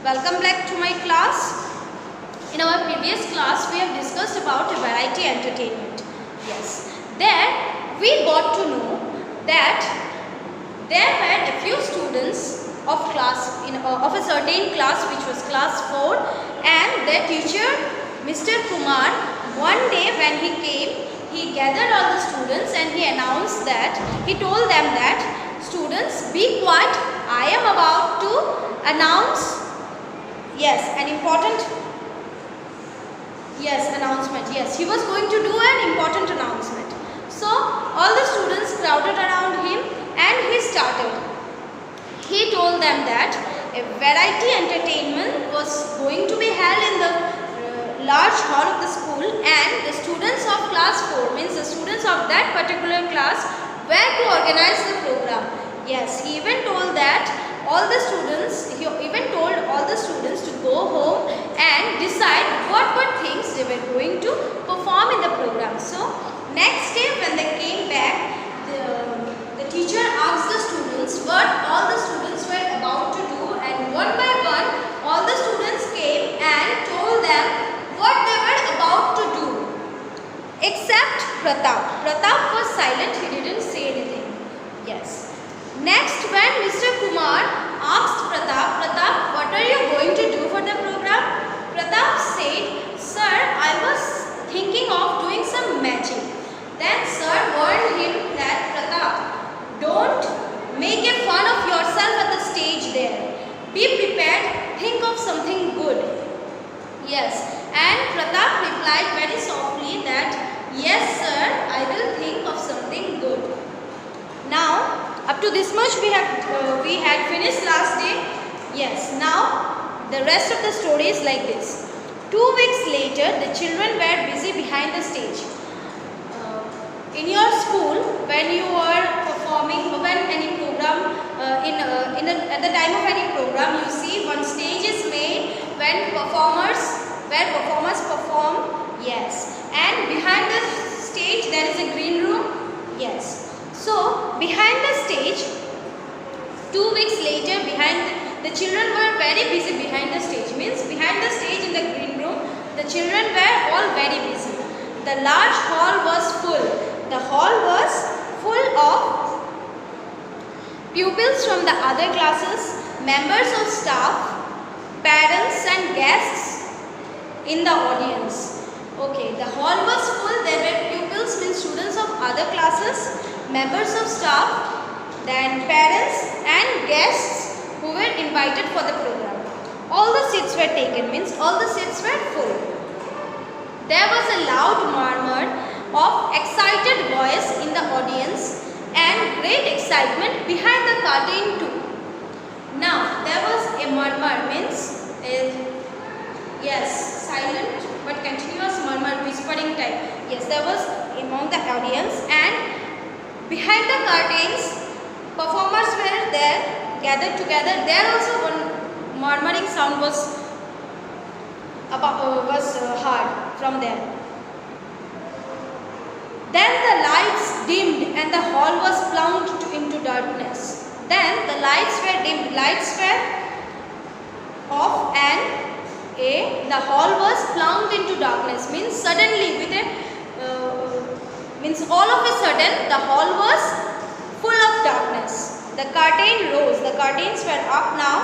Welcome back to my class. In our previous class, we have discussed about variety entertainment. Yes, there we got to know that there were a few students of a certain class, which was class 4, and their teacher, Mr. Kumar, one day when he came, he gathered all the students and he announced that, he told them that, students, be quiet, I am about to announce, an important, announcement. Yes, he was going to do an important announcement. So, all the students crowded around him and he started. He told them that a variety entertainment was going to be held in the large hall of the school, and the students of class 4, means the students of that particular class, were to organize the program. Yes, he even told that he even told all the students to go home and decide what were things they were going to perform in the program. So, next day when they came back, the teacher asked the students what all the students were about to do, and one by one all the students came and told them what they were about to do, except Pratap. Pratap was silent, he didn't say anything. Yes. Next, when Mr. Kumar asked Pratap, what are you going to do for the program? Pratap said, sir, I was thinking of doing some magic. Then sir warned him that, Pratap, don't make a fun of yourself at the stage there. Be prepared, think of something good. Yes, and Pratap replied very softly that, yes sir, I will think of something good. Now, up to this much we had finished last day. Yes, now the rest of the story is like this. 2 weeks later, the children were busy behind the stage. In your school, when you were performing, when any program, at the time of any program, you see one stage is made where performers perform. Yes, and behind the stage there is a green room. Yes. So, behind the stage, 2 weeks later, the children were very busy behind the stage. Means behind the stage in the green room, the children were all very busy. The large hall was full. The hall was full of pupils from the other classes, members of staff, parents and guests in the audience. Okay, the hall was full. There were pupils, means students of other classes, members of staff, then parents and guests who were invited for the program. All the seats were taken, means all the seats were full. There was a loud murmur of excited voice in the audience and great excitement behind the curtain too. Now, there was a murmur, means silent but continuous murmur, whispering type. Yes, there was among the audience, and behind the curtains, performers were there, gathered together. There also one murmuring sound was heard from there. Then the lights dimmed and the hall was plunged into darkness. Then the lights were dimmed, lights were off, and the hall was plunged into darkness. Means suddenly, all of a sudden, the hall was full of darkness. The curtain rose, the curtains were up now,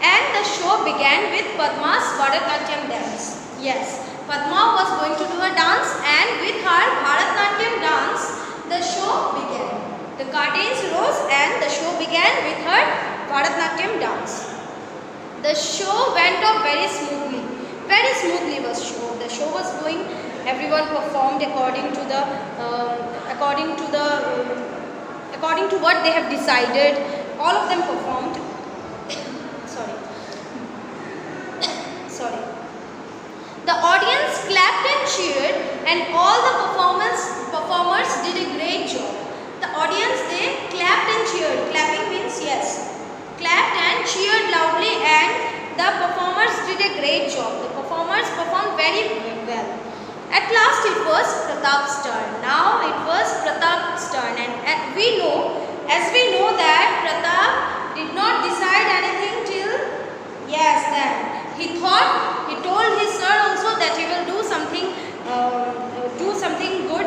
and the show began with Padma's Bharatanatyam dance. Yes, Padma was going to do a dance, and with her Bharatanatyam dance, the show began. The curtains rose and the show began with her Bharatanatyam dance. The show went off very smoothly. Very smoothly was show. The show was going. Everyone performed according to what they have decided. All of them performed. Sorry. The audience clapped and cheered, and all the performers did a great job. The audience, they clapped and cheered. Clapping means yes. Clapped and cheered loudly, and the performers did a great job. The performers performed very well. At last it was Pratap's turn. Now it was Pratap's turn, and as we know that Pratap did not decide anything till, yes, then he told his sir also that he will do something good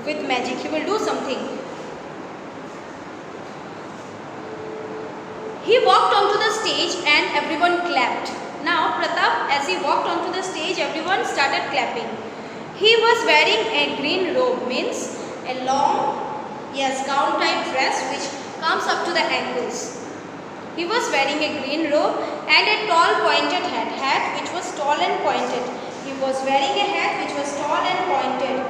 with magic. He will do something. He walked onto the stage and everyone clapped. Now Pratap, as he walked onto the stage, everyone started clapping. He was wearing a green robe, means a long, gown type dress which comes up to the ankles. He was wearing a green robe and a tall pointed hat which was tall and pointed. He was wearing a hat which was tall and pointed,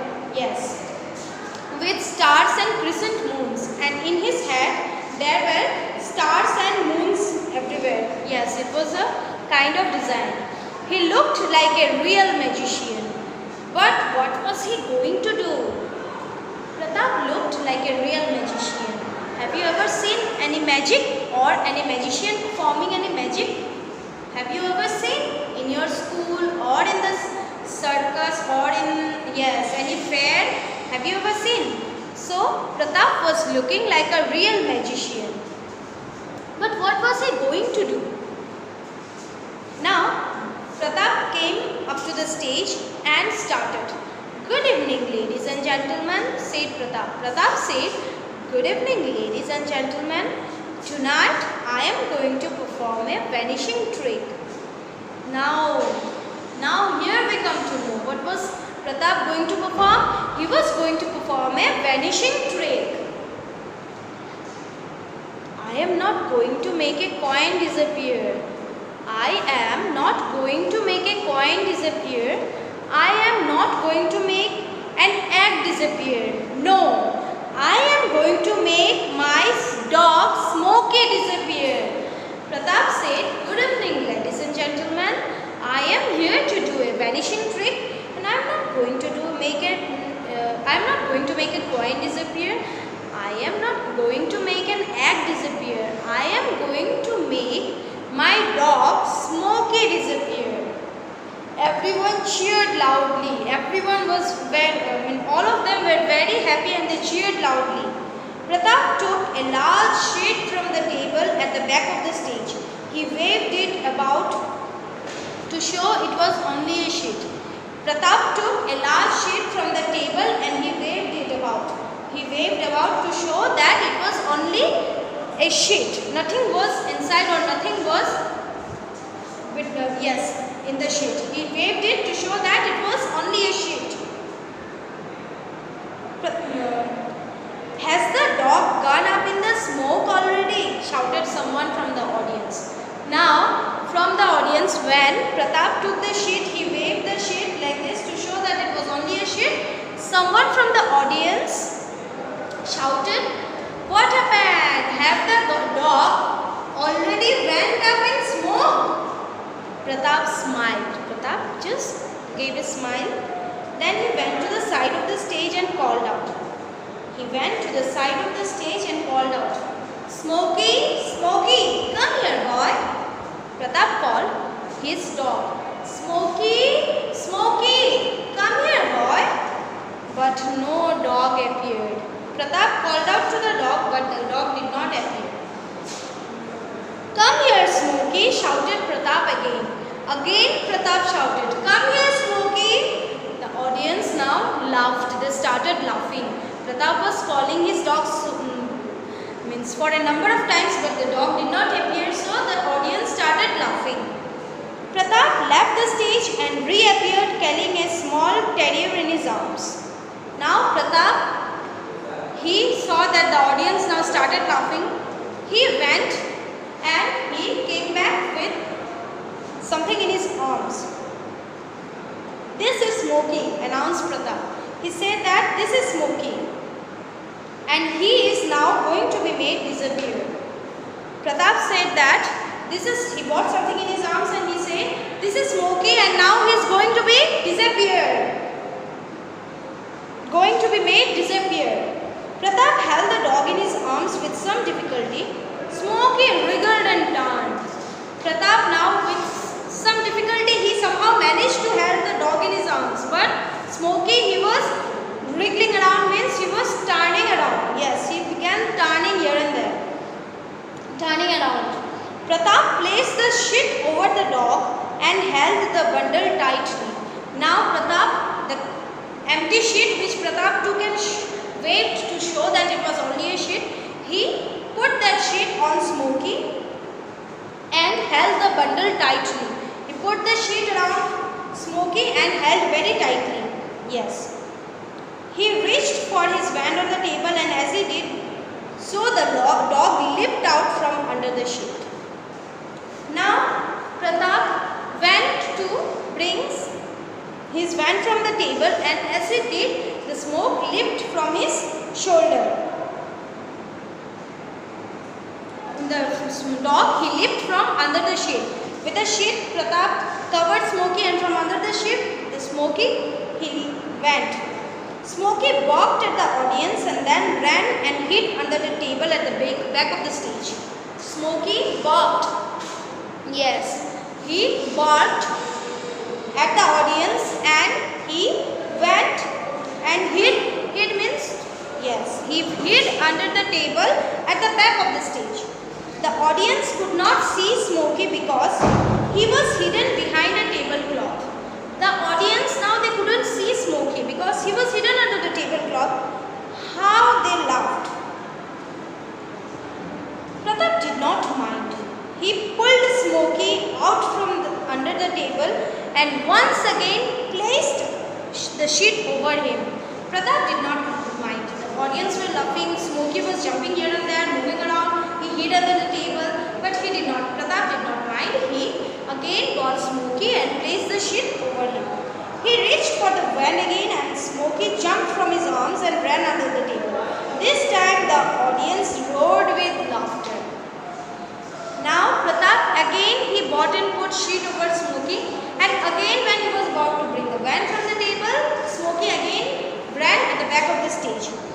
with stars and crescent moons, and in his hat there were stars and moons everywhere. Yes, it was a kind of design. He looked like a real magician. But what was he going to do? Pratap looked like a real magician. Have you ever seen any magic or any magician performing any magic? Have you ever seen in your school or in the circus or in any fair? Have you ever seen? So Pratap was looking like a real magician. But what was he going to do? Now Pratap came up to the stage and started. Good evening, ladies and gentlemen, said Pratap. Pratap said, good evening, ladies and gentlemen. Tonight I am going to perform a vanishing trick. Now here we come to know what was Pratap going to perform. He was going to perform a vanishing trick. I am not going to make a coin disappear. I am not going to make a coin disappear. I am not going to make an egg disappear. No, I am going to make my dog Smokey disappear. Pratap said, good evening, ladies and gentlemen. I am here to do a vanishing trick, and I am not going to make a coin disappear. I am not going to make an egg disappear. I am going to make my dog Smokey disappear. Everyone cheered loudly. Everyone was all of them were very happy and they cheered loudly. Pratap took a large sheet from the table at the back of the stage. He waved it about to show it was only a sheet. Pratap took a large sheet from the table and he waved it about. He waved about to show that it was only a sheet. Nothing was inside or nothing was in the sheet. He waved it to show that it was only a sheet. Has the dog gone up in the smoke already? Shouted someone from the audience. Now from the audience, when Pratap took the sheet, he waved the sheet like this to show that it was only a sheet. Someone from the audience shouted, what happened? Have the dog already went up in smoke? Pratap smiled. Pratap just gave a smile. Then he went to the side of the stage and called out. He went to the side of the stage and called out, Smokey, Smokey, come here, boy. Pratap called his dog. Smokey, Smokey, come here, boy. But no dog appeared. Pratap called out to the dog, but the dog did not appear. Come here, Smokey, shouted Pratap again. Again Pratap shouted, come here, Smokey. The audience now laughed. They started laughing. Pratap was calling his dog for a number of times, but the dog did not appear, so the audience started laughing. Pratap left the stage and reappeared carrying a small terrier in his arms. Now Pratap, he saw that the audience now started laughing. He went and he came back with something in his arms. This is Smokey, announced Pratap. He said that this is Smokey and he is now going to be made disappear. Pratap said that he bought something in his arms and he said, this is Smokey and now he is going to be disappear. Going to be made disappear. Pratap held the dog in his arms with some difficulty. Smokey wriggled and turned. Pratap now with some difficulty he somehow managed to hold the dog in his arms, but Smokey, he was wriggling around, means he was turning around. Yes, he began turning here and there. Turning around. Pratap placed the sheet over the dog and held the bundle tightly. Now Pratap, the empty sheet which Pratap took and waved to show that it was only a sheet, he put that sheet on Smoky and held the bundle tightly. He put the sheet around Smoky and held very tightly. Yes. He reached for his wand on the table, and as he did so, the dog leaped out from under the sheet. Now Pratap went to bring his wand from the table, and as he did, the smoke leaped from his shoulder. The dog, he leaped from under the sheet. With the sheet, Pratap covered Smoky, and from under the sheet, the Smoky, he went. Smoky barked at the audience and then ran and hid under the table at the back of the stage. Smoky barked. Yes, he barked at the audience and he went and hid. Hid means, yes, he hid under the table at the back of the stage. The audience could not see Smoky because he was hidden behind a tablecloth. The audience now, they couldn't see Smoky because he was hidden under the tablecloth. How they laughed. Pratap did not mind. He pulled Smoky out from under the table and once again placed the sheet over him. Pratap did not mind. The audience were laughing. Smoky was jumping here and there, moving around. He hid under the table, but he did not. Pratap did not mind. He again got Smoky and placed the sheet over him. He reached for the wand again and Smoky jumped from his arms and ran under the table. This time the audience roared with laughter. Now Pratap again he bought and put sheet over Smoky, and again when he was about to bring the wand from the table, Smoky again ran at the back of the stage.